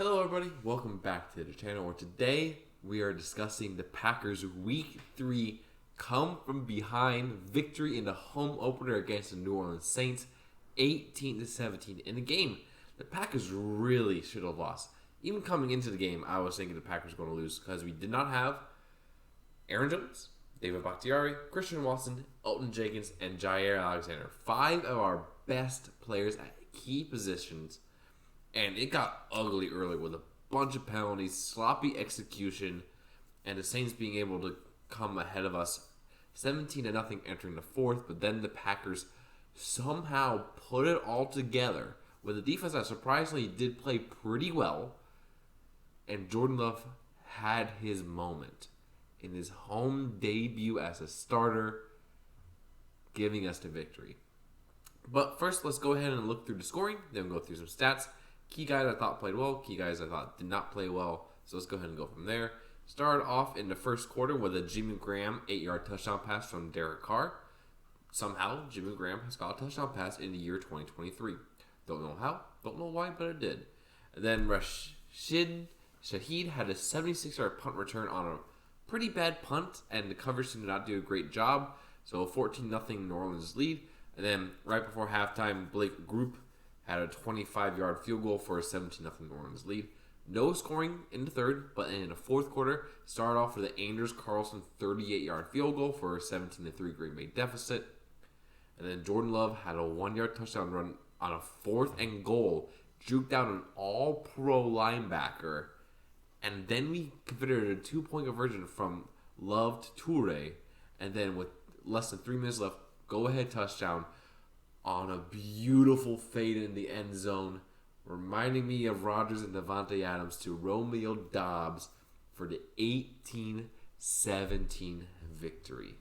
Hello, everybody. Welcome back to the channel. Where today we are discussing the Packers' Week 3 come from behind victory in the home opener against the New Orleans Saints, 18-17. In the game, the Packers really should have lost. Even coming into the game, I was thinking the Packers were going to lose because we did not have Aaron Jones, David Bakhtiari, Christian Watson, Elton Jenkins, and Jair Alexander. 5 of our best players at key positions. And it got ugly early with a bunch of penalties, sloppy execution, and the Saints being able to come ahead of us 17-0 entering the fourth. But then the Packers somehow put it all together with a defense that surprisingly did play pretty well. And Jordan Love had his moment in his home debut as a starter, giving us the victory. But first, let's go ahead and look through the scoring, then we'll go through some stats. Key guys I thought played well, key guys I thought did not play well. So let's go ahead and go from there. Started off in the first quarter with a Jimmy Graham 8-yard touchdown pass from Derek Carr. Somehow, Jimmy Graham has got a touchdown pass in the year 2023. Don't know how, don't know why, but it did. And then Rashid Shaheed had a 76-yard punt return on a pretty bad punt, and the coverage did not do a great job. So 14-0 New Orleans lead. And then right before halftime, Blake Group had a 25-yard field goal for a 17-0 New Orleans lead. No scoring in the third, but in the fourth quarter, started off with the Anders Carlson 38-yard field goal for a 17-3 Green Bay deficit. And then Jordan Love had a 1-yard touchdown run on a 4th and goal, juked out an all-pro linebacker. And then we converted a 2-point conversion from Love to Toure. And then with less than 3 minutes left, go-ahead touchdown on a beautiful fade in the end zone, reminding me of Rodgers and Davante Adams to Romeo Doubs for the 18-17 victory.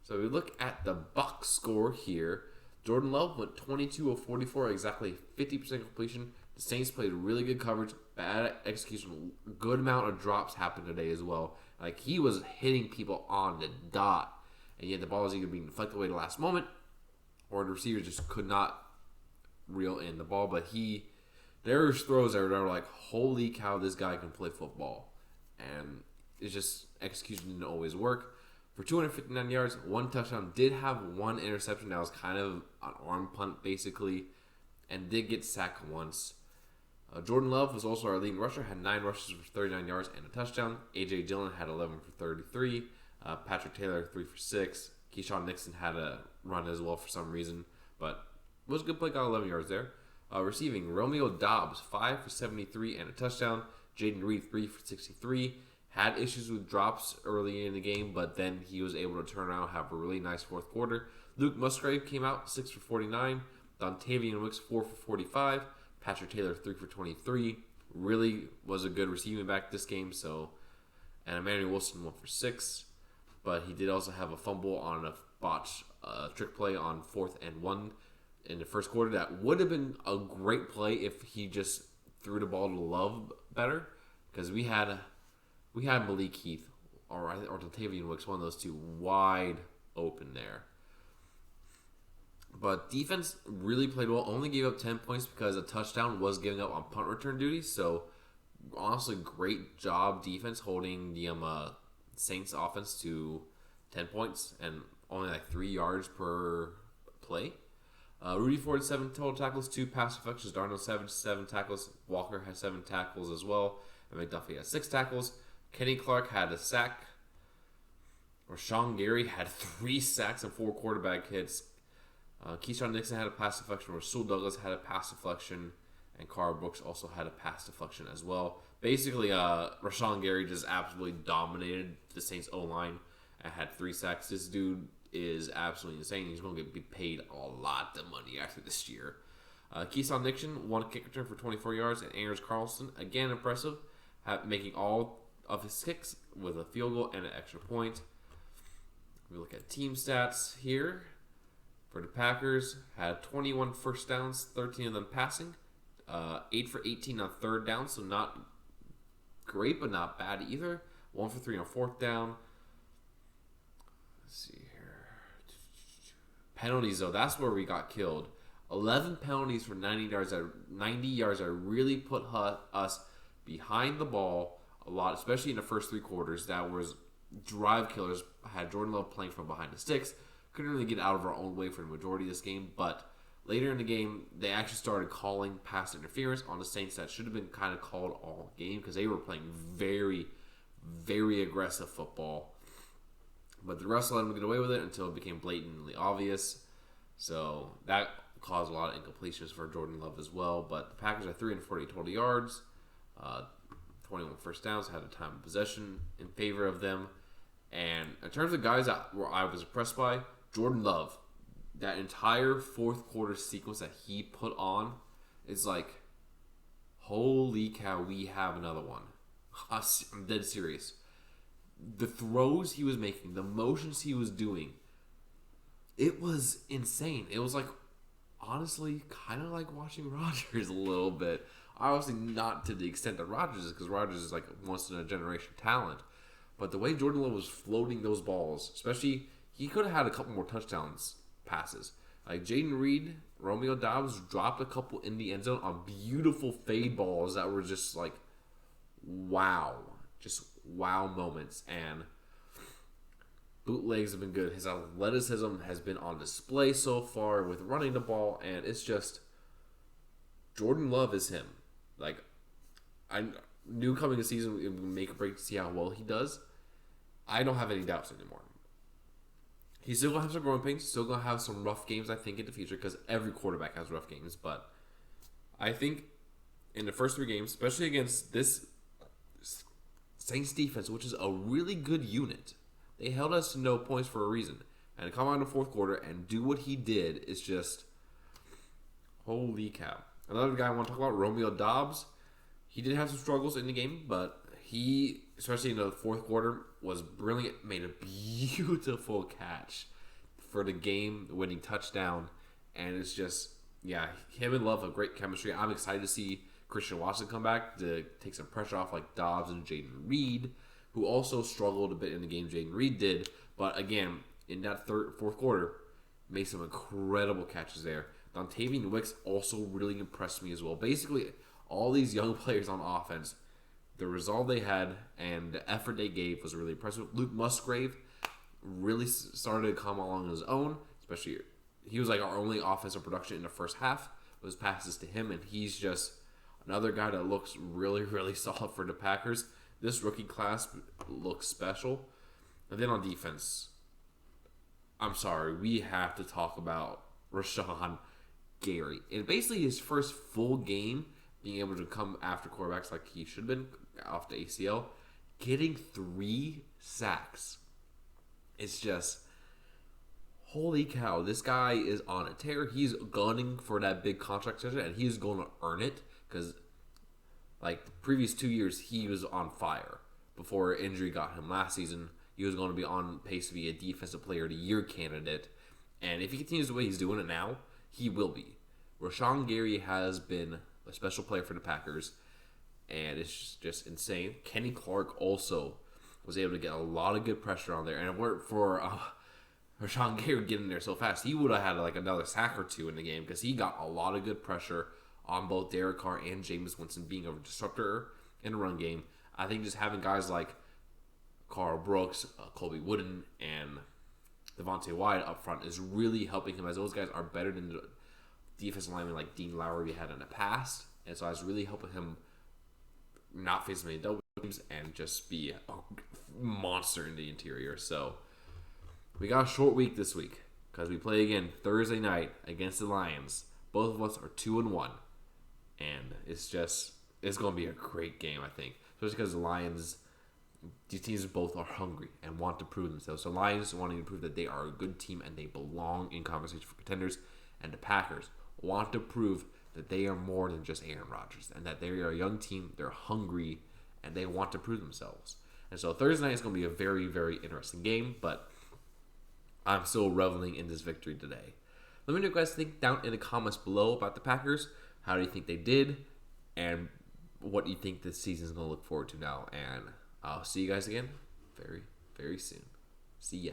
So we look at the box score here. Jordan Love went 22 of 44, exactly 50% completion. The Saints played really good coverage, bad execution, good amount of drops happened today as well. Like, he was hitting people on the dot, and yet the ball was either being deflected away at the last moment, or the receivers just could not reel in the ball. But there was throws that were like, holy cow, this guy can play football. And it's just, execution didn't always work. For 259 yards, 1 touchdown, did have 1 interception that was kind of an arm punt, basically, and did get sacked once. Jordan Love was also our leading rusher, had 9 rushes for 39 yards and a touchdown. A.J. Dillon had 11 for 33. Patrick Taylor, 3 for 6. Keyshawn Nixon had a run as well for some reason, but it was a good play, got 11 yards there. Receiving, Romeo Doubs, 5 for 73 and a touchdown. Jaden Reed, 3 for 63. Had issues with drops early in the game, but then he was able to turn around, have a really nice fourth quarter. Luke Musgrave came out, 6 for 49. Dontavian Wicks, 4 for 45. Patrick Taylor, 3 for 23. Really was a good receiving back this game, and Emmanuel Wilson, 1 for 6. But he did also have a fumble on a botch trick play on 4th and 1 in the first quarter. That would have been a great play if he just threw the ball to Love better, because we had Malik Heath or Dontavian Wicks, one of those two, wide open there. But defense really played well. Only gave up 10 points because a touchdown was given up on punt return duty. So honestly, great job defense holding the Saints offense to 10 points and only like 3 yards per play. Rudy Ford, 7 total tackles, 2 pass deflections. Darnold, 7 tackles. Walker has 7 tackles as well. And McDuffie has 6 tackles. Kenny Clark had a sack. Rashawn Gary had 3 sacks and 4 quarterback hits. Keyshawn Nixon had a pass deflection. Rasul Douglas had a pass deflection. And Carl Brooks also had a pass deflection as well. Basically, Rashawn Gary just absolutely dominated the Saints O-line and had 3 sacks. This dude is absolutely insane. He's going to be paid a lot of money after this year. Keyshawn Nixon, 1 kick return for 24 yards. And Anders Carlson, again impressive, making all of his kicks with a field goal and an extra point. We look at team stats here. For the Packers, had 21 first downs, 13 of them passing. 8 for 18 on 3rd down, so not great, but not bad either. 1 for 3 on 4th down. Let's see here. Penalties, though, that's where we got killed. 11 penalties for 90 yards that really put us behind the ball a lot, especially in the first 3 quarters. That was drive killers. Had Jordan Love playing from behind the sticks. Couldn't really get out of our own way for the majority of this game, but later in the game, they actually started calling pass interference on the Saints that should have been kind of called all game because they were playing very, very aggressive football. But the refs let them get away with it until it became blatantly obvious. So that caused a lot of incompletions for Jordan Love as well. But the Packers are 340 total yards, 21 first downs, had a time of possession in favor of them. And in terms of guys that I was impressed by, Jordan Love, that entire fourth quarter sequence that he put on is like, holy cow, we have another one. I'm dead serious. The throws he was making, the motions he was doing, it was insane. It was like, honestly, kind of like watching Rodgers a little bit. Obviously not to the extent that Rodgers is, because Rodgers is like once in a generation talent. But the way Jordan Love was floating those balls, especially, he could have had a couple more touchdowns passes. Like Jaden Reed, Romeo Doubs dropped a couple in the end zone on beautiful fade balls that were just like, wow. Just wow moments. And bootlegs have been good. His athleticism has been on display so far with running the ball, and it's just Jordan Love is him. Like, I knew coming this season it would make a break to see how well he does. I don't have any doubts anymore. He's still going to have some growing pains. Still going to have some rough games, I think, in the future, because every quarterback has rough games. But I think in the first 3 games, especially against this Saints defense, which is a really good unit, they held us to no points for a reason. And to come out in the fourth quarter and do what he did is just holy cow. Another guy I want to talk about, Romeo Doubs. He did have some struggles in the game, but he, especially in the fourth quarter, was brilliant. Made a beautiful catch for the game-winning touchdown. And it's just, yeah, him and Love have great chemistry. I'm excited to see Christian Watson come back to take some pressure off like Dobbs and Jaden Reed, who also struggled a bit in the game. Jaden Reed did, but again, in that fourth quarter, made some incredible catches there. Dontavian Wicks also really impressed me as well. Basically, all these young players on offense, the resolve they had and the effort they gave was really impressive. Luke Musgrave really started to come along on his own, especially he was like our only offensive production in the first half. It was passes to him, and he's just another guy that looks really, really solid for the Packers. This rookie class looks special. And then on defense, I'm sorry, we have to talk about Rashawn Gary. And basically his first full game, being able to come after quarterbacks like he should have been off the ACL, getting 3 sacks. It's just, holy cow, this guy is on a tear. He's gunning for that big contract and he's going to earn it because like the previous 2 years, he was on fire before injury got him last season. He was going to be on pace to be a Defensive Player of the Year candidate. And if he continues the way he's doing it now, he will be. Rashawn Gary has been a special player for the Packers, and it's just insane. Kenny Clark also was able to get a lot of good pressure on there. And if it weren't for Rashawn Gary getting there so fast, he would have had like another sack or 2 in the game because he got a lot of good pressure on both Derek Carr and Jameis Winston being a disruptor in the run game. I think just having guys like Carl Brooks, Colby Wooden, and Devontae Wyatt up front is really helping him, as those guys are better than the defensive linemen like Dean Lowry we had in the past. And so I was really helping him not face many double teams and just be a monster in the interior. So we got a short week this week because we play again Thursday night against the Lions. Both of us are 2-1. And it's going to be a great game, I think. Especially because the Lions, these teams both are hungry and want to prove themselves. So Lions wanting to prove that they are a good team and they belong in conversation for contenders. And the Packers want to prove that they are more than just Aaron Rodgers. And that they are a young team, they're hungry, and they want to prove themselves. And so Thursday night is going to be a very, very interesting game. But I'm still reveling in this victory today. Let me know what you guys think down in the comments below about the Packers. How do you think they did? And what do you think this season is going to look forward to now? And I'll see you guys again very, very soon. See ya.